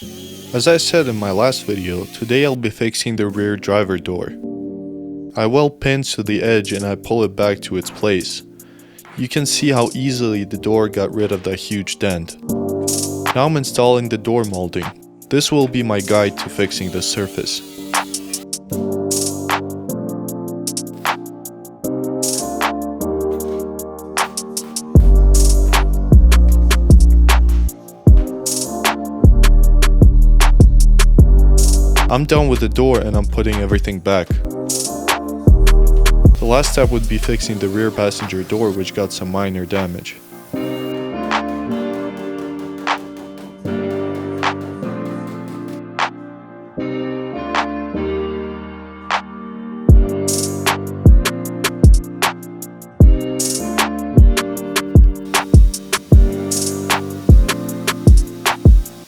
As I said in my last video, today I'll be fixing the rear driver door. I weld pins to the edge and I pull it back to its place. You can see how easily the door got rid of that huge dent. Now I'm installing the door molding. This will be my guide to fixing the surface. I'm done with the door and I'm putting everything back. The last step would be fixing the rear passenger door, which got some minor damage.